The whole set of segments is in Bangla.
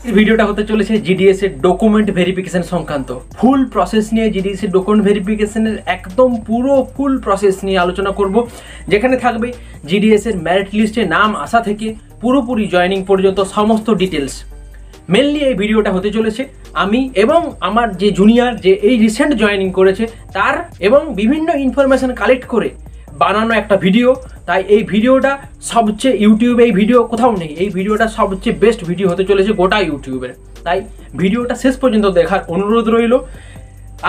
এই ভিডিওটা হতে চলেছে জিডিএস এর ডকুমেন্ট ভেরিফিকেশন সংক্রান্ত ফুল প্রসেস নিয়ে। জিডিএস এর ডকুমেন্ট ভেরিফিকেশনের একদম পুরো ফুল প্রসেস নিয়ে আলোচনা করব, যেখানে থাকবে জিডিএস এর মেরিট লিস্টে নাম আসা থেকে পুরোপুরি জয়েনিং পর্যন্ত সমস্ত ডিটেলস। মেনলি এই ভিডিওটা হতে চলেছে আমি এবং আমার যে জুনিয়র যে এই রিসেন্ট জয়েনিং করেছে তার এবং বিভিন্ন ইনফরমেশন কালেক্ট করে বানানো একটা ভিডিও। তাই এই ভিডিওটা সবচেয়ে ইউটিউবে এই ভিডিও কোথাও নেই, এই ভিডিওটা সবচেয়ে বেস্ট ভিডিও হতে চলেছে গোটা ইউটিউবের। তাই ভিডিওটা শেষ পর্যন্ত দেখার অনুরোধ রইল।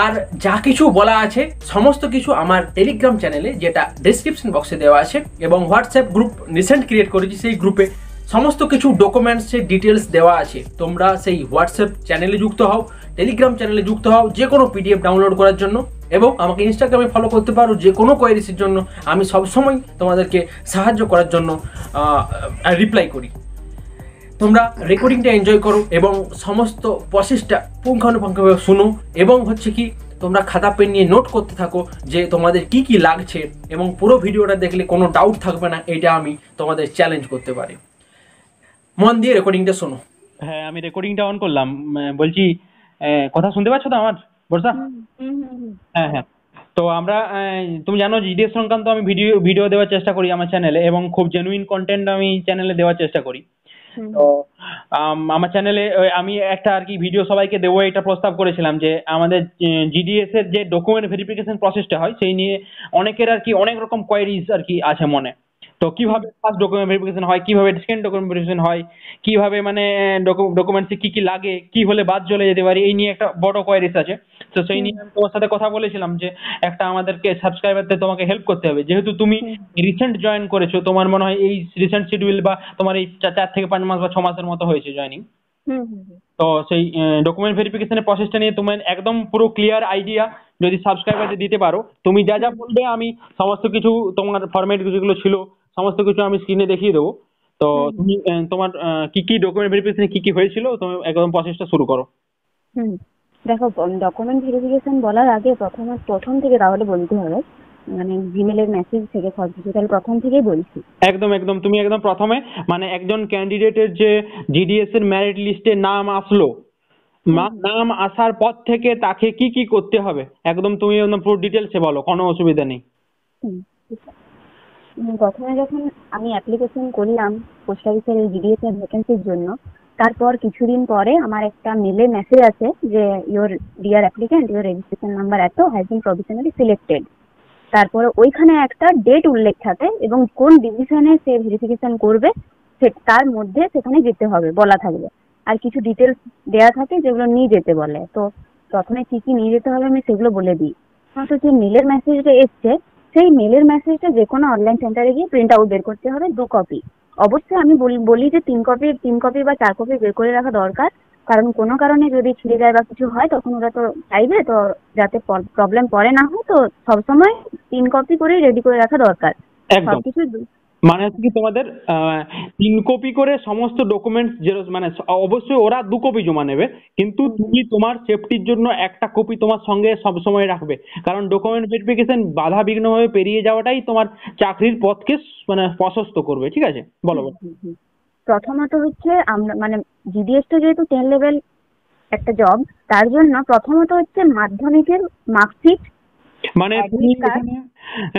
আর যা কিছু বলা আছে সমস্ত কিছু আমার টেলিগ্রাম চ্যানেলে, যেটা ডেসক্রিপশন বক্সে দেওয়া আছে, এবং হোয়াটসঅ্যাপ গ্রুপ রিসেন্ট ক্রিয়েট করেছি, সেই গ্রুপে সমস্ত কিছু ডকুমেন্টসের ডিটেলস দেওয়া আছে। তোমরা সেই হোয়াটসঅ্যাপ চ্যানেলে যুক্ত হও, টেলিগ্রাম চ্যানেলে যুক্ত হও যে কোনো পিডিএফ ডাউনলোড করার জন্য, এবং আমাকে ইনস্টাগ্রামে ফলো করতে পারো যে কোনো কোয়ারিসের জন্য। আমি সবসময় তোমাদেরকে সাহায্য করার জন্য রিপ্লাই করি। তোমরা রেকর্ডিংটা এনজয় করো এবং সমস্ত প্রসেসটা পুঙ্খানুপুঙ্খভাবে শুনো, এবং হচ্ছে কি তোমরা খাতা পেন নিয়ে নোট করতে থাকো যে তোমাদের কি কি লাগছে, এবং পুরো ভিডিওটা দেখলে কোনো ডাউট থাকবে না, এটা আমি তোমাদের চ্যালেঞ্জ করতে পারি। মন দিয়ে রেকর্ডিংটা শোনো। হ্যাঁ, আমি রেকর্ডিংটা অন করলাম। বলছি, কথা শুনতে পাচ্ছ তো আমার, বর্ষা? হ্যাঁ হ্যাঁ। তো আমরা তুমি জানো জিডিএস সংক্রান্ত আমি ভিডিও দেওয়ার চেষ্টা করি আমার চ্যানেলে, এবং খুব জেনুইন কন্টেন্ট আমি চ্যানেলে দেওয়ার চেষ্টা করি। তো আমার চ্যানেলে আমি একটা আর কি ভিডিও সবাইকে দেবো এটা প্রস্তাব করেছিলাম, যে আমাদের জিডিএস এর যে ডকুমেন্ট ভেরিফিকেশন প্রসেসটা হয় সেই নিয়ে অনেকের আর কি অনেক রকম কোয়ারিজ আর কি আছে মনে। তো কিভাবে ফার্স্ট ডকুমেন্ট ভেরিফিকেশন হয়, কিভাবে সেকেন্ড ডকুমেন্ট ভেরিফিকেশন হয়, কিভাবে মানে ডকুমেন্টসে কি কি লাগে, কি হলে বাদ চলে যেতে পারি, এই নিয়ে একটা বড় কোয়ারিজ আছে। তো সেই নিয়ে আমি তোমার সাথে কথা বলেছিলাম যে একটা আমাদেরকে সাবস্ক্রাইবারদের তোমাকে হেল্প করতে হবে, যেহেতু তুমি রিসেন্ট জয়েন করেছো, তোমার মনে হয় এই রিসেন্ট শিডিউল বা তোমার এই 4 থেকে 5 মাস বা 6 মাসের মতো হয়েছে জয়েনিং। তো সেই ডকুমেন্ট ভেরিফিকেশনের প্রসেসটা নিয়ে তোমার একদম পুরো ক্লিয়ার আইডিয়া যদি সাবস্ক্রাইবারদের দিতে পারো, তুমি যা যা বলবে আমি সমস্ত কিছু তোমার ফরম্যাট যেগুলো ছিল সমস্ত কিছু আমি স্ক্রিনে দেখিয়ে দেবো। তো তুমি তোমার কি কি ডকুমেন্ট ভেরিফিকেশনে কি কি হয়েছিল তুমি একদম প্রসেসটা শুরু করো। দেখো, ডকুমেন্ট ভেরিফিকেশন বলার আগে প্রথম থেকে তাহলে বলতে হবে, মানে জিমেলের মেসেজ থেকে সবকিছু তাহলে প্রথম থেকেই বলছি। একদম একদম, তুমি একদম প্রথমে মানে একজন ক্যান্ডিডেটের যে জিডিএস এর মেরিট লিস্টে নাম আসলো, নাম আসার পর থেকে তাকে কি কি করতে হবে একদম তুমি একদম পুরো ডিটেলসে বলো, কোনো অসুবিধা নেই। প্রথমে যখন আমি অ্যাপ্লিকেশন করলাম পোস্ট অফিসের জিডিএস এর ভ্যাকেন্সির জন্য, তারপর কিছুদিন পরে আমার একটা মেলে মেসেজ আছে যে your dear applicant, your registration number এত হ্যাজ বিন প্রভিশনালি সিলেক্টেড। তারপরে ওইখানে একটা ডেট উল্লেখ থাকে এবং কোন ডিভিশনে সে ভেরিফিকেশন করবে তার মধ্যে সেখানে যেতে হবে বলা থাকবে, আর কিছু ডিটেলস দেওয়া থাকে যেগুলো নিয়ে যেতে বলে। তো প্রথমে কি কি নিয়ে যেতে হবে আমি সেগুলো বলে দিই। তো যে মেলের মেসেজটা এসছে, সেই মেলের মেসেজটা যে কোনো অনলাইন সেন্টারে গিয়ে প্রিন্ট আউট বের করতে হবে 2 কপি। অবশ্যই আমি বলি যে 3 কপি বা 4 কপি বের করে রাখা দরকার, কারণ কোনো কারণে যদি ছিঁড়ে যায় বা কিছু হয় তখন ওরা তো চাইবে, তো যাতে প্রবলেম পরে না হয়, তো সবসময় 3 কপি করে রেডি করে রাখা দরকার সবকিছু। মানে হচ্ছে কি তোমাদের 3 কপি করে সমস্ত ডকুমেন্টস জেরক্স, মানে অবশ্যই ওরা 2 কপি জমা নেবে, কিন্তু তুমি তোমার সেফটির জন্য একটা কপি তোমার সঙ্গে সব সময় রাখবে, কারণ ডকুমেন্ট ভেরিফিকেশন বাধা বিঘ্নভাবে পেরিয়ে যাওয়াটাই তোমার চাকরির পথকে মানে প্রশস্ত করবে। ঠিক আছে, বলো বলো। প্রথমত হচ্ছে আমরা মানে জিডিএসটা যেহেতু 10 লেভেল একটা জব, তার জন্য প্রথমত হচ্ছে মাধ্যমিকের মার্কশিট, মানে তুমি এখানে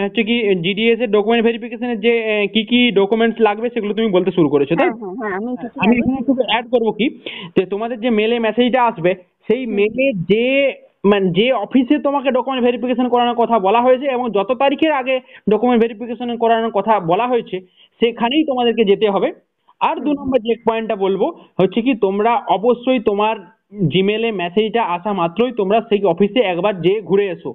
হচ্ছে কি জিডিএস এর ডকুমেন্ট ভেরিফিকেশনের যে কি কি ডকুমেন্টস লাগবে সেগুলো তুমি বলতে শুরু করেছো, তাই? আমি এখানে একটু অ্যাড করবো কি, যে তোমাদের যে মেলে মেসেজটা আসবে সেই মেলে যে মানে যে অফিসে তোমাকে ডকুমেন্ট ভেরিফিকেশন করানোর কথা বলা হয়েছে এবং যত তারিখের আগে ডকুমেন্ট ভেরিফিকেশন করানোর কথা বলা হয়েছে সেখানেই তোমাদেরকে যেতে হবে। আর 2 নম্বর যে পয়েন্টটা বলবো হচ্ছে কি, তোমরা অবশ্যই তোমার জিমেলে মেসেজটা আসা মাত্রই তোমরা সেই অফিসে একবার যেয়ে ঘুরে এসো,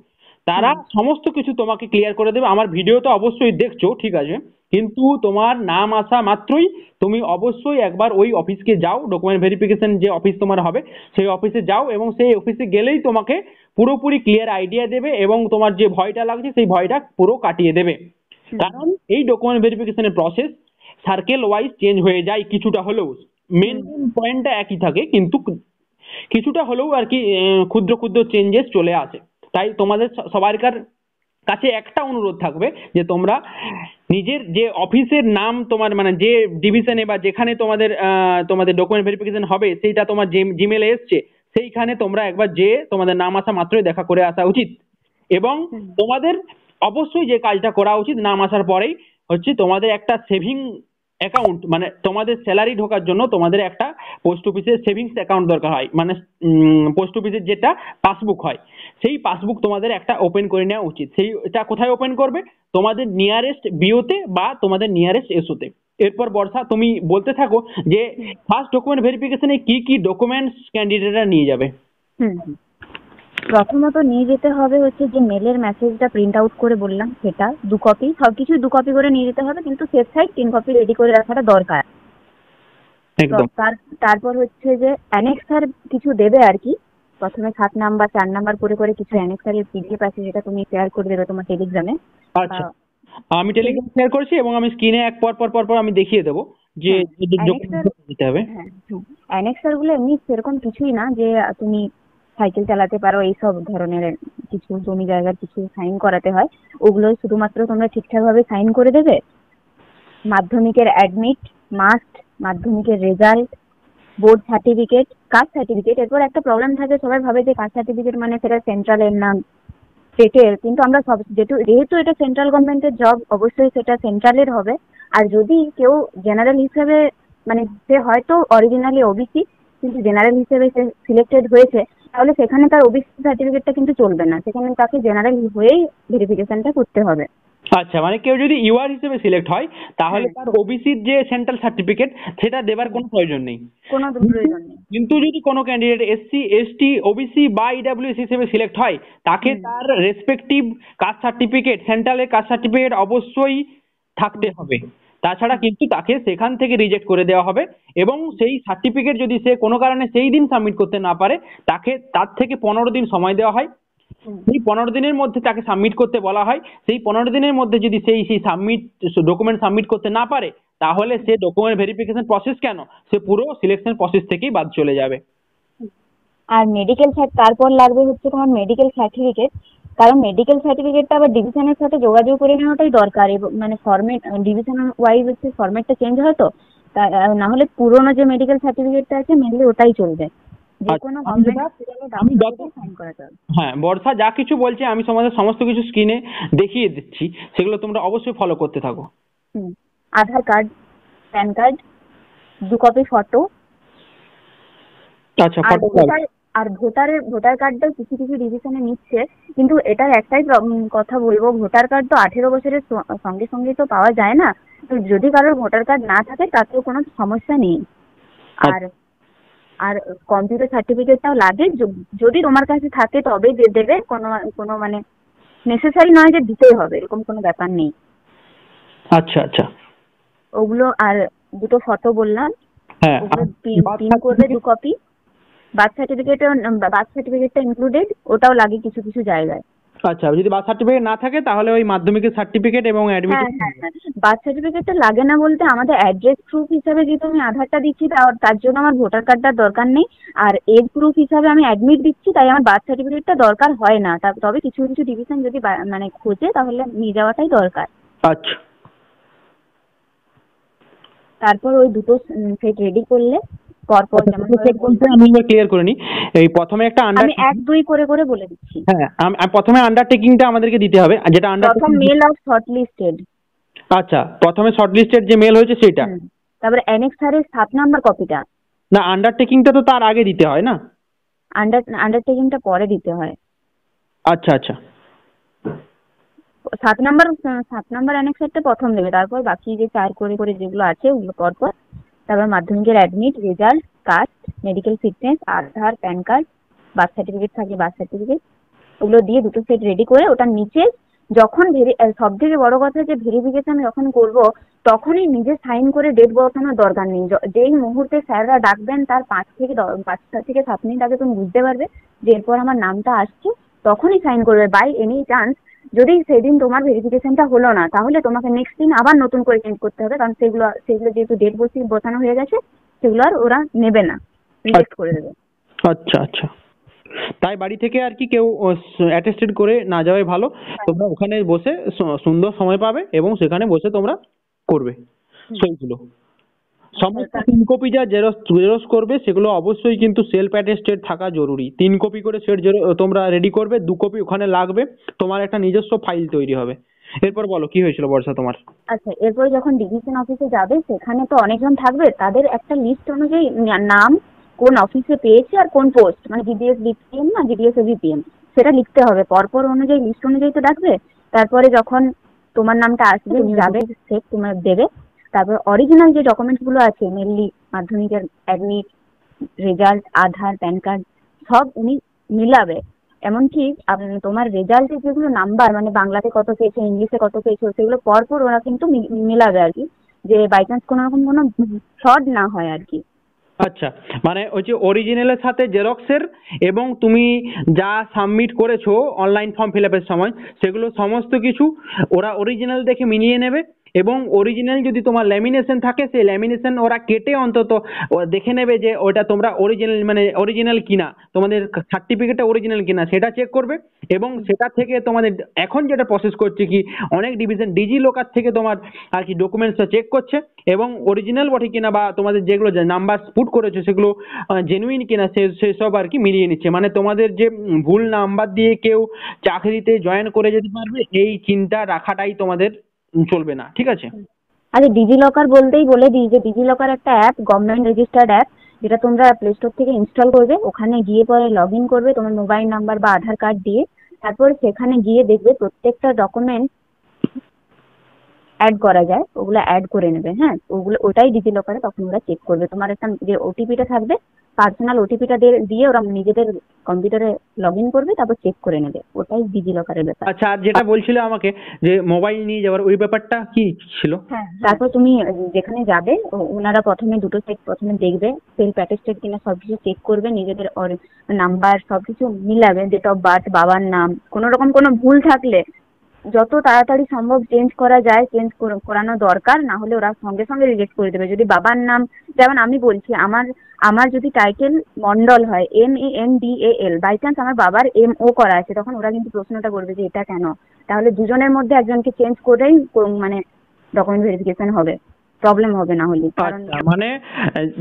তারা সমস্ত কিছু তোমাকে ক্লিয়ার করে দেবে। আমার ভিডিও তো অবশ্যই দেখছো, ঠিক আছে, কিন্তু তোমার নাম আসা মাত্রই তুমি অবশ্যই একবার ওই অফিসকে যাও, ডকুমেন্ট ভেরিফিকেশন যে অফিস তোমার হবে সেই অফিসে যাও, এবং সেই অফিসে গেলেই তোমাকে পুরোপুরি ক্লিয়ার আইডিয়া দেবে এবং তোমার যে ভয়টা লাগছে সেই ভয়টা পুরো কাটিয়ে দেবে। কারণ এই ডকুমেন্ট ভেরিফিকেশনের প্রসেস সার্কেল ওয়াইজ চেঞ্জ হয়ে যায় কিছুটা হলেও, মেন পয়েন্টটা একই থাকে কিন্তু কিছুটা হলেও আর কি ক্ষুদ্র ক্ষুদ্র চেঞ্জেস চলে আসে। তাই তোমাদের সবাইকার কাছে একটা অনুরোধ থাকবে যে তোমরা নিজের যে অফিসের নাম তোমার মানে যে ডিভিশনে বা যেখানে তোমাদের তোমাদের ডকুমেন্ট ভেরিফিকেশন হবে সেইটা তোমার জিমেলে এসছে, সেইখানে তোমরা একবার যে তোমাদের নাম আসা মাত্রই দেখা করে আসা উচিত। এবং তোমাদের অবশ্যই যে কাজটা করা উচিত নাম আসার পরেই হচ্ছে তোমাদের একটা সেভিং অ্যাকাউন্ট, মানে তোমাদের স্যালারি ঢোকার জন্য তোমাদের একটা পোস্ট অফিসের সেভিংস অ্যাকাউন্ট দরকার হয়, মানে পোস্ট অফিসের যেটা পাসবুক হয় সেই পাসবুক তোমাদের একটা ওপেন করে নেওয়া উচিত। সেইটা কোথায় ওপেন করবে? তোমাদের নিয়ারেস্ট বিওতে বা তোমাদের নিয়ারেস্ট এসওতে। এরপর বর্ষা তুমি বলতে থাকো যে ফার্স্ট ডকুমেন্ট ভেরিফিকেশনে কি কি ডকুমেন্টস ক্যান্ডিডেটরা নিয়ে যাবে। প্রথমত নিয়ে যেতে হবে হচ্ছে যে মেলের মেসেজটা প্রিন্ট আউট করে বললাম সেটা 2 কপি, সবকিছু 2 কপি করে নিয়ে যেতে হবে, কিন্তু সেফ সাইড 3 কপি রেডি করে রাখাটা দরকার। একদম। তারপর হচ্ছে যে অ্যানেক্সার কিছু দেবে আর কি, প্রথমে 7 নাম্বার 4 নাম্বার করে করে কিছু অ্যানেক্সারের পিডিএফ আছে যেটা তুমি শেয়ার করে দেবে তোমার টেলিগ্রামে। আচ্ছা, আমি টেলিগ্রাম শেয়ার করছি এবং আমি স্ক্রিনে এক পর পর পর পর আমি দেখিয়ে দেবো যে দিতে হবে। অ্যানেক্সার গুলো এমনি সেরকম কিছুই না যে তুমি সাইকেল চালাতে পারো এইসব ধরনের কিছু জমি জায়গার কিছু সাইন করাতে হয়, ওগুলো শুধুমাত্র তোমরা ঠিকঠাক ভাবে সাইন করে দেবে। মাধ্যমিকের অ্যাডমিট, মাস্ট, মাধ্যমিকের result, board certificate, caste certificate. এরপর একটা প্রবলেম থাকে, সবাই ভাবে যে কাস্ট সার্টিফিকেট মানে সেটা সেন্ট্রালের নাম স্টেটের, কিন্তু আমরা সব যেহেতু এটা সেন্ট্রাল গভর্নমেন্টের জব অবশ্যই সেটা সেন্ট্রালের হবে। আর যদি কেউ জেনারেল হিসেবে মানে সে হয়তো অরিজিনালি ওবিসি কিন্তু জেনারেল হিসেবে সে সিলেক্টেড হয়েছে, তাহলে সেখানে তার ওবিসি সার্টিফিকেটটা কিন্তু চলবে না, সেখানে তাকে জেনারেল হয়েই ভেরিফিকেশনটা করতে হবে। আচ্ছা, মানে কেউ যদি ইউআর হিসেবে সিলেক্ট হয় তাহলে তার ওবিসির যে সেন্ট্রাল সার্টিফিকেট সেটা দেবার কোনো প্রয়োজন নেই। কোনো প্রয়োজন নেই। কিন্তু যদি কোনো ক্যান্ডিডেট এসসি, এসটি, ওবিসি বা ইডব্লিউএস হিসেবে সিলেক্ট হয় তাকে তার রেসপেক্টিভ কাস্ট সার্টিফিকেট, সেন্ট্রালের কাস্ট সার্টিফিকেট অবশ্যই থাকতে হবে, তাছাড়া কিন্তু তাকে সেখান থেকে রিজেক্ট করে দেওয়া হবে। এবং সেই সার্টিফিকেট যদি সে কোনো কারণে সেই দিন সাবমিট করতে না পারে তাকে তার থেকে 15 দিন সময় দেওয়া হয়। সেই 15 দিনের মধ্যে তাকে সাবমিট করতে বলা হয়। সেই 15 দিনের মধ্যে যদি সেই ডকুমেন্ট সাবমিট করতে না পারে তাহলে সে ডকুমেন্ট ভেরিফিকেশন প্রসেস কেন, সে পুরো সিলেকশন প্রসেস থেকেই বাদ চলে যাবে। আর মেডিকেল তারপর লাগবে হচ্ছে তোমার মেডিকেল সার্টিফিকেট, কারণ মেডিকেল সার্টিফিকেটটা আবার ডিভিশনের সাথে যোগাযোগ করে নেওয়াটাই দরকার। মানে ফরম্যাট ডিভিশন ওয়াইজ হচ্ছে ফরম্যাটটা চেঞ্জ হয়, তো না হলে পুরোনো যে মেডিকেল সার্টিফিকেটটা আছে মেনলি ওটাই চলবে। হ্যাঁ বর্ষা যা কিছু বলছে আমি তোমাদের সমস্ত কিছু স্ক্রিনে দেখিয়ে দিচ্ছি, সেগুলো তোমরা অবশ্যই ফলো করতে থাকো। Aadhaar card, PAN card, 2 copy photo. আচ্ছা, আর ভোটার কার্ডটাও কিছু কিছু ডিভিশনে নিচ্ছে, কিন্তু এটার একটাই কথা বলবো, ভোটার কার্ড তো 18 বছরের সঙ্গে সঙ্গে তো পাওয়া যায় না, তো যদি কারোর ভোটার কার্ড না থাকে তাতেও কোনো সমস্যা নেই। আর কম্পিউটার সার্টিফিকেটটাও লাগে, যদি তোমার কাছে থাকে তবেই দেবে, কোনো মানে নেসেসারি নয় যে দিতেই হবে এরকম কোনো ব্যাপার নেই। আচ্ছা আচ্ছা, ওগুলো আর 2টো ফটো বললাম, হ্যাঁ ওগুলো প্রিন্ট করবে 2 কপি। বার্থ সার্টিফিকেটটা ইনক্লুডেড, ওটাও লাগে কিছু কিছু জায়গায়। আচ্ছা, যদি বার্থ সার্টিফিকেট না থাকে তাহলে ওই মাধ্যমিকের সার্টিফিকেট এবং অ্যাডমিট। হ্যাঁ, বার্থ সার্টিফিকেটটা লাগে না বলতে আমাদের অ্যাড্রেস প্রুফ হিসাবে যেহেতু আমি আধারটা দিচ্ছি তার জন্য আমার ভোটার কার্ডটার দরকার নেই, আর এজ প্রুফ হিসাবে আমি অ্যাডমিট দিচ্ছি তাই আমার বার্থ সার্টিফিকেটটা দরকার হয় না। তবে কিছু কিছু ডিভিশন যদি মানে খোঁজে তাহলে নিয়ে যাওয়াটাই দরকার। আচ্ছা, তারপর ওই 2টো সেট রেডি করলে পরপর যেমন আমি ক্লিয়ার করে নিই। এই প্রথমে একটা আমি 1-2 করে করে বলে দিচ্ছি। হ্যাঁ, প্রথমে আন্ডারটেকিংটা আমাদেরকে দিতে হবে, যেটা প্রথম মেল অফ শর্টলিস্টেড। আচ্ছা, প্রথমে শর্টলিস্টেড যে মেল হয়েছে সেটা। তারপরে অ্যানেক্সারের 7 নাম্বার কপিটা। না, আন্ডারটেকিংটা তো তার আগে দিতে হয় না? আন্ডারটেকিংটা পরে দিতে হয়। আচ্ছা আচ্ছা, 7 নাম্বার অ্যানেক্সারটা প্রথম দেবে, তারপর বাকি যে 4 করে করে যেগুলো আছে ওগুলো পরপর। তারপর মাধ্যমিকের admit, result, caste, medical fitness, Aadhaar, PAN card, birth certificate থাকলে বার্থ সার্টিফিকেট, ওগুলো দিয়ে 2টো সেট রেডি করে ওটার নিচে যখন সব থেকে বড় কথা যে ভেরিফিকেশন যখন করব তখনই নিজে সাইন করে ডেট বসানোর দরকার নেই। যেই মুহূর্তে স্যাররা ডাকবেন তার 5 থেকে 7 মিনিট আগে তুমি বুঝতে পারবে যে এরপর আমার নামটা আসছে, তখনই সাইন করবে। বাই এনি চান্স যদি সেদিন তোমার ভেরিফিকেশনটা হলো না তাহলে তোমাকে নেক্সট দিন আবার নতুন করে চেঞ্জ করতে হবে, কারণ সেগুলো যেহেতু ডেট বসানো হয়ে গেছে সেগুলো আর ওরা নেবে না, রিজেক্ট করে দেবে। আচ্ছা আচ্ছা, তাই বাড়ি থেকে আর কি কেউ অ্যাটেস্টেড করে না যাওয়াই ভালো। তোমরা ওখানে বসে সুন্দর সময় পাবে এবং সেখানে বসে তোমরা করবে সেইগুলো। সমস্ত 3 কপি যা জেরক্স করবে সেগুলো অবশ্যই কিন্তু সেলফ অ্যাটেস্টেড থাকা জরুরি। 3 কপি করে সেট তোমরা রেডি করবে, 2 কপি ওখানে লাগবে, তোমার একটা নিজস্ব ফাইল তৈরি হবে। এরপর বলো কি হয়েছিল বর্ষা তোমার? আচ্ছা, এরপরে যখন ডিভিশন অফিসে যাবে সেখানে তো অনেকজন থাকবে, তাদের একটা লিস্ট অনুযায়ী নাম কোন অফিসে পেয়েছে আর কোন পোস্ট, মানে জিডিএস বিপিএম না জিডিএস বিপিএম, সেটা লিখতে হবে পরপর অনুযায়ী, লিস্ট অনুযায়ী তো ডাকবে। তারপরে যখন তোমার নামটা আসবে তুমি যাবে, সেট তোমার দেবে। তারপর অরিজিনাল যে ডকুমেন্টস গুলো আছে, মেনলি মাধ্যমিকের অ্যাডমিট, রেজাল্ট, আধার, প্যান কার্ড, সব উনি মিলাবে। এমনকি তোমার রেজাল্টের যেগুলো নাম্বার, মানে বাংলাতে কত পেয়েছো, ইংলিশে কত পেয়েছো, সেগুলো পরপর ওরা কিন্তু মিলাবে আর কি, যে বাই চান্স কোনো রকম কোনো ফ্রড না হয় আর কি। আচ্ছা, মানে ওই যে অরিজিনালের সাথে জেরক্সের এবং তুমি যা সাবমিট করেছো অনলাইন ফর্ম ফিল আপের সময় সেগুলো সমস্ত কিছু ওরা অরিজিনাল দেখে মিলিয়ে নেবে। এবং অরিজিনাল যদি তোমার ল্যামিনেশন থাকে সেই ল্যামিনেশন ওরা কেটে অন্তত দেখে নেবে যে ওটা তোমরা অরিজিনাল মানে অরিজিনাল কিনা, তোমাদের সার্টিফিকেটটা অরিজিনাল কিনা সেটা চেক করবে। এবং সেটা থেকে তোমাদের এখন যেটা প্রসেস করছে কি, অনেক ডিভিশন ডিজি লকার থেকে তোমার আর কি ডকুমেন্টসটা চেক করছে এবং অরিজিনাল বটে কিনা বা তোমাদের যেগুলো নাম্বার পুট করেছো সেগুলো জেনুইন কিনা সেসব আর কি মিলিয়ে নিচ্ছে। মানে তোমাদের যে ভুল নাম্বার দিয়ে কেউ চাকরিতে জয়েন করে যেতে পারবে এই চিন্তা রাখাটাই তোমাদের চলবে না, ঠিক আছে? আরে ডিজি লকার বলতেই বলে দিই যে ডিজি লকার একটা অ্যাপ, গভর্নমেন্ট রেজিস্টার্ড অ্যাপ, যেটা তোমরা প্লে স্টোর থেকে ইনস্টল করবে। ওখানে গিয়ে পরে লগ ইন করবে তোমার মোবাইল নাম্বার বা আধার কার্ড দিয়ে। তারপর সেখানে গিয়ে দেখবে প্রত্যেকটা ডকুমেন্ট অ্যাড করা যায়, ওগুলো অ্যাড করে নেবে। হ্যাঁ, ওটাই ডিজি লকারে তখন ওরা চেক করবে। তোমার একটা যে ওটিপিটা থাকবে, পার্সোনাল ওটিপিটা দিয়ে ওরা নিজেদের কম্পিউটারে লগ ইন করবে, তারপর চেক করে নেবে। ওটাই ডিজি লকারের ব্যাপার। আচ্ছা, আর যেটা বলছিলে আমাকে যে মোবাইল নিয়ে যাওয়ার, ওই ব্যাপারটা কি ছিল? হ্যাঁ, তারপর তুমি যেখানে যাবে ওনারা প্রথমে দুটো সেট প্রথমে দেখবে, সেলফ অ্যাটেস্টেড কিনা সবকিছু চেক করবে, নিজেদের নাম্বার সবকিছু মিলাবে, ডেট অফ বার্থ, বাবার নাম, কোনো রকম কোনো ভুল থাকলে যত তাড়াতাড়ি সম্ভব চেঞ্জ করা যায় চেঞ্জ করানো দরকার, না হলে ওরা সঙ্গে সঙ্গে রিজেক্ট করে দেবে। যদি বাবার নাম, যেমন আমি বলছি, আমার যদি টাইটেল মন্ডল হয়, MENDAL, বাই চান্স আমার বাবার MO করা আছে, তখন ওরা কিন্তু প্রশ্নটা করবে যে এটা কেন। তাহলে দুজনের মধ্যে একজনকে চেঞ্জ করেই মানে ডকুমেন্ট ভেরিফিকেশন হবে, প্রবলেম হবে না হলে। কারণ মানে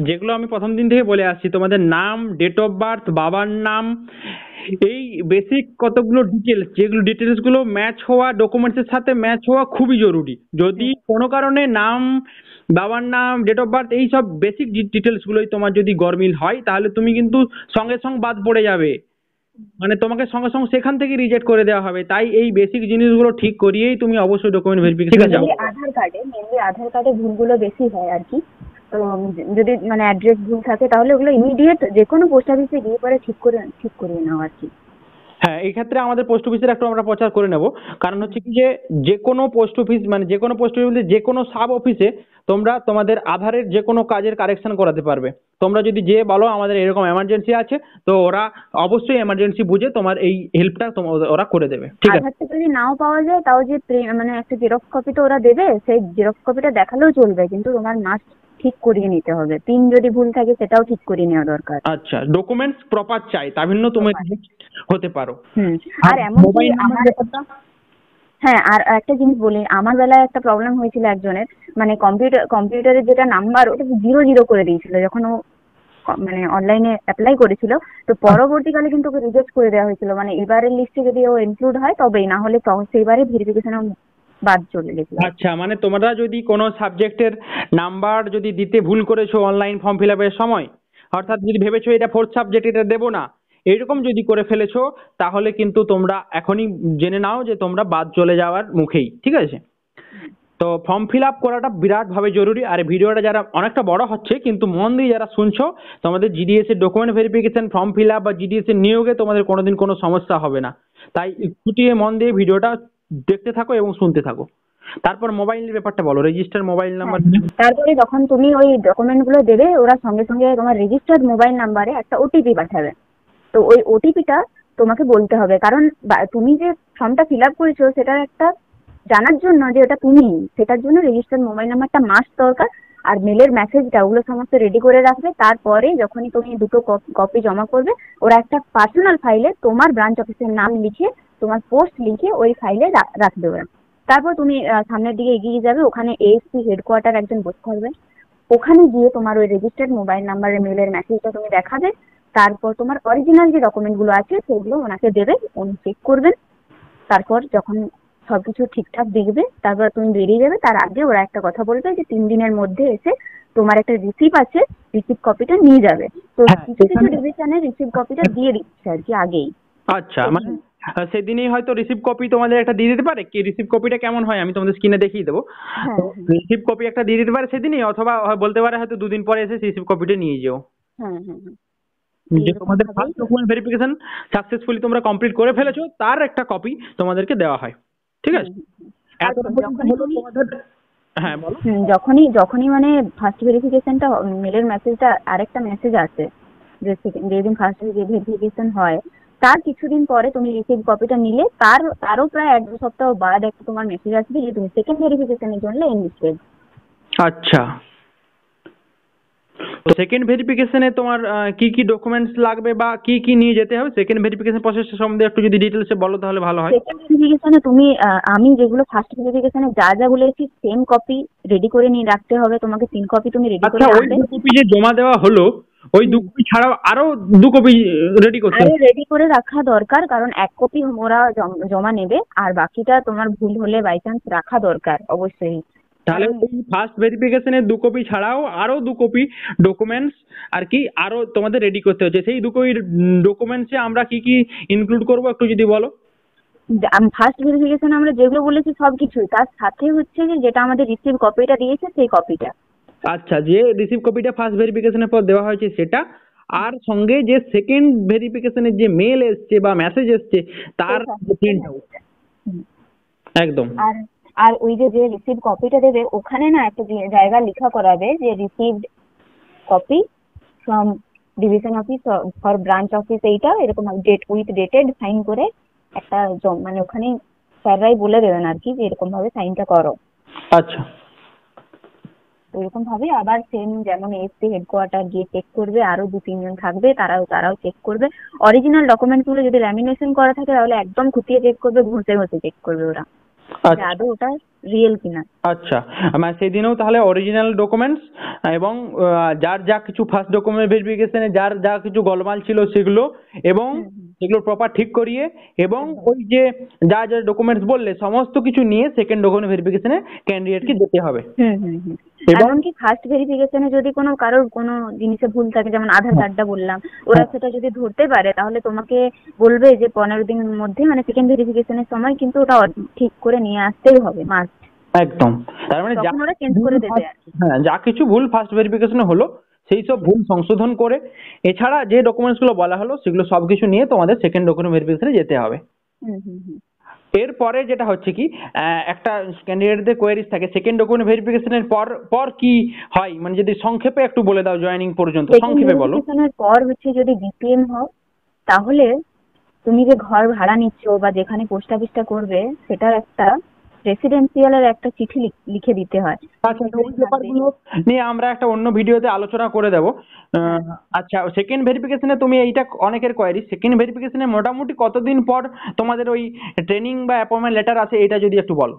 যেগুলো আমি প্রথম দিন থেকে বলে আসছি, তোমাদের নাম, ডেট অফ বার্থ, বাবার নাম, এই বেসিক কতগুলো ডিটেলস, যেগুলো ডিটেলস গুলো ম্যাচ হওয়া, ডকুমেন্টসের সাথে ম্যাচ হওয়া খুবই জরুরি। যদি কোনো কারণে নাম, বাবার নাম, ডেট অফ বার্থ, এই সব বেসিক ডিটেলস গুলোই তোমার যদি গরমিল হয় তাহলে তুমি কিন্তু সঙ্গে সঙ্গে বাদ পড়ে যাবে, মানে তোমাকে সঙ্গে সঙ্গে সেখান থেকে রিজেক্ট করে দেওয়া হবে। তাই এই বেসিক জিনিসগুলো ঠিক করিয়েই তুমি অবশ্যই ডকুমেন্ট ভেরিফিকেশন যাও। আধার কার্ডে ভুলগুলো বেশি হয় আর কি। তো যদি মানে অ্যাড্রেস ভুল থাকে তাহলে ওগুলো ইমিডিয়েট যে কোনো পোস্ট অফিসে গিয়ে পরে ঠিক করে নাও আর কি। হ্যাঁ, এই ক্ষেত্রে আমাদের পোস্ট অফিসের একটু আমরা প্রচার করে নেব। কারণ হচ্ছে কি যে কোনো পোস্ট অফিস, মানে যে কোনো পোস্ট অফিস বলতে যে কোনো সাব অফিসে তোমরা তোমাদের আধারের যে কোনো কাজের কারেকশন করাতে পারবে। তোমরা যদি যে বলো আমাদের এরকম এমার্জেন্সি আছে, তো ওরা অবশ্যই এমার্জেন্সি বুঝে তোমার এই হেল্পটা ওরা করে দেবে, ঠিক আছে? আধারটা যদি নাও পাওয়া যায় তাও যে মানে একটা জেরক্স কপি তো ওরা দেবে, সেই জেরক্স কপিটা দেখালেও চলবে, কিন্তু তোমার মাস্ট ঠিক করিয়ে নিতে হবে। পিন যদি ভুল থাকে সেটাও ঠিক করিয়ে নেওয়া দরকার। আচ্ছা, ডকুমেন্টস প্রপার চাই, তার ভিন্ন তুমি হতে পারো। আর এমন হ্যাঁ, আর একটা জিনিস বলি, আমার বেলায় একটা প্রবলেম হয়েছিল একজনের, মানে কম্পিউটারের যেটা নাম্বার ওটা 0 করে দিয়েছিল যখন ও মানে অনলাইনে অ্যাপ্লাই করেছিল। তো পরবর্তীকালে কিন্তু ওকে রিজেক্ট করে দেওয়া হয়েছিল, মানে এবারের লিস্টে যদি ও ইনক্লুড হয় তবেই, না হলে সেইবারে ভেরিফিকেশন বাদ চলে গেছিল। আচ্ছা, মানে তোমরা যদি কোনো সাবজেক্টের নাম্বার যদি দিতে ভুল করেছো অনলাইন ফর্ম ফিল আপের সময়, অর্থাৎ যদি ভেবেছো এটা 4th সাবজেক্ট, এটা দেবো না, এইরকম যদি করে ফেলেছো তাহলে কিন্তু তোমরা এখনই জেনে নাও যে তোমরা বাদ চলে যাওয়ার মুখেই, ঠিক আছে? তো ফর্ম ফিল আপ করাটা বিরাটভাবে জরুরি। আর ভিডিওটা যারা অনেকটা বড় হচ্ছে, কিন্তু মন দিয়ে যারা শুনছো, তোমাদের জিডিএস এর document verification, form fill up বা জিডিএস এর নিয়োগে তোমাদের কোনোদিন কোনো সমস্যা হবে না। তাই খুঁটিয়ে মন দিয়ে ভিডিওটা দেখতে থাকো এবং শুনতে থাকো। তারপর মোবাইলের ব্যাপারটা বলো, রেজিস্টার মোবাইল নাম্বার। তারপরে যখন তুমি ওই ডকুমেন্ট গুলো দেবে, ওরা সঙ্গে সঙ্গে তোমার রেজিস্টার্ড মোবাইল নাম্বারে একটা ওটিপি পাঠাবে। তো ওই ওটিপিটা তোমাকে বলতে হবে, কারণ তুমি যে ফর্মটা ফিল আপ করেছো সেটার একটা জানার জন্য যে ওটা তুমি, সেটার জন্য রেজিস্টার্ড মোবাইল নাম্বারটা মাস্ট দরকার। আর মেলের মেসেজটা ওগুলো সমস্ত রেডি করে রাখবে। তারপরে যখনই তুমি দুটো কপি জমা করবে, ওরা একটা পার্সোনাল ফাইলে তোমার ব্রাঞ্চ অফিসের নাম লিখে, তোমার পোস্ট লিখে ওই ফাইলে রাখবে ওরা। তারপর তুমি সামনের দিকে এগিয়ে যাবে, ওখানে এএসপি হেডকোয়ার্টার একজন বসে থাকবে। ওখানে গিয়ে তোমার ওই রেজিস্টার্ড মোবাইল নাম্বারের মেলের মেসেজটা তুমি দেখাবে। তারপর তোমার অরিজিনাল যে ডকুমেন্ট গুলো আছে সেগুলো ওনাকে দেবে, উনি চেক করবেন। তারপর যখন সবকিছু ঠিকঠাক দেখবে, তারপর তুমি বেরিয়ে যাবে। তার আগে ওরা একটা কথা বলবে যে 3 দিনের মধ্যে এসে তোমার একটা রিসিপ্ট আছে, রিসিপ্ট কপিটা নিয়ে যাবে। তো কিছু কিছু ডিভিশনে রিসিপ্ট কপিটা দিয়ে দিচ্ছে আর কি আগেই। আচ্ছা, মানে সেদিনই হয়তো রিসিপ্ট কপি তোমাদের একটা দিয়ে দিতে পারে। কি রিসিপ্ট কপিটা কেমন হয় আমি তোমাদের স্ক্রিনে দেখিয়ে দেবো। রিসিপ্ট কপি একটা দিয়ে দিতে পারে সেদিনই, অথবা বলতে পারে হয়তো 2 দিন পরে এসে রিসিপ্ট কপিটা নিয়ে যেও। হ্যাঁ হ্যাঁ হ্যাঁ, যে তোমাদের ফার্স্ট ডকুমেন্ট ভেরিফিকেশন সাকসেসফুলি তোমরা কমপ্লিট করে ফেলেছো, তার একটা কপি তোমাদেরকে দেওয়া হয়। ঠিক আছে? হ্যাঁ বলো। যখনই মানে ফার্স্ট ভেরিফিকেশনটা মেলের মেসেজটা, আরেকটা মেসেজ আছে যে যেদিন ফার্স্ট ভেরিফিকেশন হয় তার কিছুদিন পরে তুমি রিসিভ কপিটা নিলে তারও প্রায় 1-2 সপ্তাহ বাদ একটা তোমার মেসেজ আসবে যে তুমি সেকেন্ড ভেরিফিকেশনের জন্য এনলিস্টেড। আচ্ছা, তো সেকেন্ড ভেরিফিকেশনে তোমার কি কি ডকুমেন্টস লাগবে বা কি কি নিয়ে যেতে হবে? সেকেন্ড ভেরিফিকেশন প্রসেস সম্বন্ধে একটু যদি ডিটেলসে বলো তাহলে ভালো হয়। সেকেন্ড ভেরিফিকেশনে তুমি আমি যেগুলো ফার্স্ট ভেরিফিকেশনে যা বলেছি সেম কপি রেডি করে নিয়ে রাখতে হবে তোমাকে। 3 কপি তুমি রেডি করে আচ্ছা, ওই রাখবে। 2 কপি যে জমা দেওয়া হলো, ওই 2 কপি ছাড়াও আরো 2 কপি রেডি করতে হবে। রেডি করে রাখা দরকার, কারণ 1 কপি ওরা জমা নেবে আর বাকিটা তোমার ভুল হলে বাই চান্স রাখা দরকার অবশ্যই। তাহলে এই ফার্স্ট ভেরিফিকেশনের 2 কপি ছাড়াও আরো 2 কপি ডকুমেন্টস আর কি আরো তোমাদের রেডি করতে হচ্ছে। সেই 2 কপি ডকুমেন্টসে আমরা কি কি ইনক্লুড করব একটু যদি বলো। ফার্স্ট ভেরিফিকেশন আমরা যেগুলো বলেছি সবকিছুই, তার সাথে হচ্ছে যে যেটা আমাদের রিসিভ কপিটা দিয়েছে সেই কপিটা। আচ্ছা, যে রিসিভ কপিটা ফার্স্ট ভেরিফিকেশনের পর দেওয়া হয়েছে সেটা, আর সঙ্গে যে সেকেন্ড ভেরিফিকেশনের যে মেল এসছে বা মেসেজ এসছে তার প্রিন্ট আউট। একদম। আর ওই যে রিসিভ কপিটা দেবে ওখানে না একটা জায়গা লেখা করাবে যে received copy from division office for branch office, এইটা এরকম ডেট উইথ ডেটেড সাইন করে একটা মানে ওখানে স্যাররাই বলে দেবেন আর কি যে এরকম ভাবে সাইনটা করো। আচ্ছা, ওইরকম ভাবে আবার সেম যেমন এসপি হেডকোয়ার্টার গিয়ে চেক করবে, আরো 2-3 জন থাকবে তারাও চেক করবে। অরিজিনাল ডকুমেন্ট গুলো যদি ল্যামিনেশন করা থাকে তাহলে একদম খুঁটিয়ে চেক করবে, ঘষে চেক করবে ওরা আদৌ ওটা রিয়েল কিনা। আচ্ছা, মানে সেদিনও তাহলে অরিজিনাল ডকুমেন্টস এবং যার যা কিছু ফার্স্ট ডকুমেন্ট ভেরিফিকেশনে যার যা কিছু গোলমাল ছিল সেগুলো, এবং সেগুলো প্রপার ঠিক করিয়ে, এবং ওই যে যা যা ডকুমেন্টস বললে সমস্ত কিছু নিয়ে সেকেন্ড ডকুমেন্ট ভেরিফিকেশনে ক্যান্ডিডেটকে যেতে হবে। এমনকি ফার্স্ট ভেরিফিকেশনে যদি কারোর কোনো জিনিসে ভুল থাকে, যেমন আধার কার্ডটা বললাম, ওরা সেটা যদি ধরতে পারে তাহলে তোমাকে বলবে যে 15 দিনের মধ্যে, মানে সেকেন্ড ভেরিফিকেশনের সময় কিন্তু ওটা ঠিক করে নিয়ে আসতেই হবে মাস্ট। একদম। তার মানে তখন ওরা চেঞ্জ করে দেবে আর কি। হ্যাঁ, যা কিছু ভুল ফার্স্ট ভেরিফিকেশনে হলো সেই সব ভুল সংশোধন করে, এছাড়া যে ডকুমেন্টস গুলো বলা হলো সেগুলো সবকিছু নিয়ে তোমাদের সেকেন্ড ডকুমেন্ট ভেরিফিকেশনে যেতে হবে। এরপরে যেটা হচ্ছে কি, একটা ক্যান্ডিডেটদের কোয়েরিজ থাকে সেকেন্ড ডকুমেন্ট ভেরিফিকেশনের পর কি হয়, মানে যদি সংক্ষেপে একটু বলে দাও, জয়েনিং পর্যন্ত সংক্ষেপে বলো। ভেরিফিকেশনের পর হচ্ছে যদি বিপিএম হও তাহলে তুমি যে ঘর ভাড়া নিচ্ছ বা যেখানে পোস্ট অফিসটা করবে সেটার একটা রেসিডেন্সিয়ালের একটা চিঠি লিখে দিতে হয়। আচ্ছা, ওই ব্যাপারগুলো নিয়ে আমরা একটা অন্য ভিডিওতে আলোচনা করে দেব। আচ্ছা, সেকেন্ড ভেরিফিকেশনে তুমি এইটা অনেকের কোয়েরি, সেকেন্ড ভেরিফিকেশনে মোটামুটি কতদিন পর তোমাদের ওই ট্রেনিং বা অ্যাপয়েন্টমেন্ট লেটার আসে, এটা যদি একটু বলো।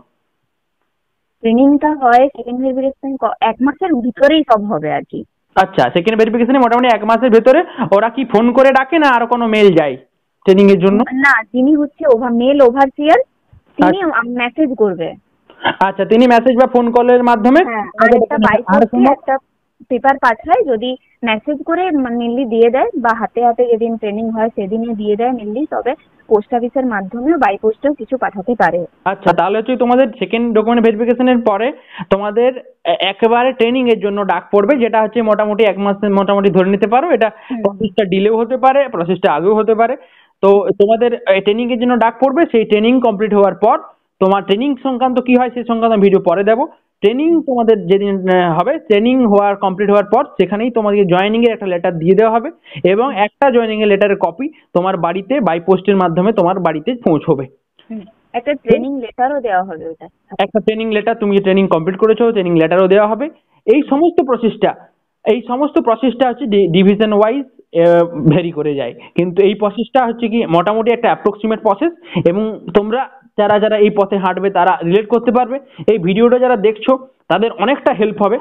ট্রেনিংটা হয় সেকেন্ড ভেরিফিকেশন 1 মাসের ভিতরেই সব হবে আর কি। আচ্ছা, সেকেন্ড ভেরিফিকেশনে মোটামুটি 1 মাসের ভেতরে ওরা কি ফোন করে ডাকে না আরো কোনো মেল যায় ট্রেনিং এর জন্য? না, যিনি হচ্ছে মেল ওভারসিয়ার তিনি মেসেজ করবে। আচ্ছা, তিনি মেসেজ বা ফোন কলের মাধ্যমে একটা পেপার পাঠায়, যদি মেসেজ করে মেনলি দিয়ে দেয় বা হাতে হাতে যেদিন ট্রেনিং হয় সেদিনই দিয়ে দেয় মেনলি, তবে পোস্ট অফিসের মাধ্যমে বাই পোস্টেও কিছু পাঠাতে পারে। আচ্ছা, তাহলে হচ্ছে তোমাদের সেকেন্ড ডকুমেন্ট ভেরিফিকেশনের পরে তোমাদের একেবারে ট্রেনিং এর জন্য ডাক পড়বে, যেটা হচ্ছে মোটামুটি 1 মাসের মোটামুটি ধরে নিতে পারো। এটা প্রসেসটা ডিলেও হতে পারে, প্রসেসটা আগেও হতে পারে। তো তোমাদের ট্রেনিং এর জন্য ডাক পড়বে, সেই ট্রেনিং কমপ্লিট হওয়ার পর তোমার ট্রেনিং সংক্রান্ত কি হয় সেই সংক্রান্ত ভিডিও পরে দেবো। ট্রেনিং তোমাদের যেদিন হবে, ট্রেনিং কমপ্লিট হওয়ার পর সেখানেই তোমাদেরকে জয়েনিং এর একটা লেটার দিয়ে দেওয়া হবে, এবং একটা জয়েনিং এর লেটারের কপি তোমার বাড়িতে বাই পোস্টের মাধ্যমে তোমার বাড়িতে পৌঁছবে। একটা ট্রেনিং লেটারও দেওয়া হবে। ওটা একটা ট্রেনিং লেটার, তুমি ট্রেনিং কমপ্লিট করেছো ট্রেনিং লেটারও দেওয়া হবে, এই সমস্ত প্রসেসটা হচ্ছে ডিভিশন ওয়াইজ ভেরি করে যায়, কিন্তু এই প্রসেসটা হচ্ছে কি মোটামুটি একটা অ্যাপ্রক্সিমেট প্রসেস, এবং তোমরা যারা যারা এই পথে হাঁটবে তারা রিলেট করতে পারবে। এই ভিডিওটা যারা দেখছো তাদের অনেকটা হেল্প হবে।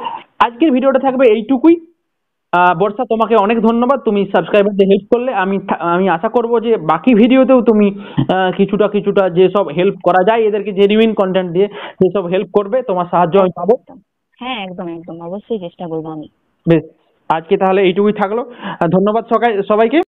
আজকের ভিডিওটা থাকবে এইটুকুই। বর্ষা, তোমাকে অনেক ধন্যবাদ, তুমি সাবস্ক্রাইবারদের হেল্প করলে। আমি আশা করব যে বাকি ভিডিওতেও তুমি কিছুটা যেসব হেল্প করা যায় এদেরকে জেনুইন কন্টেন্ট দিয়ে যেসব হেল্প করবে, তোমার সাহায্য আমি পাবো। হ্যাঁ, একদম একদম অবশ্যই চেষ্টা করবো আমি। বেশ, আজকে তাহলে এইটুকুই থাকলো। ধন্যবাদ সবাইকে।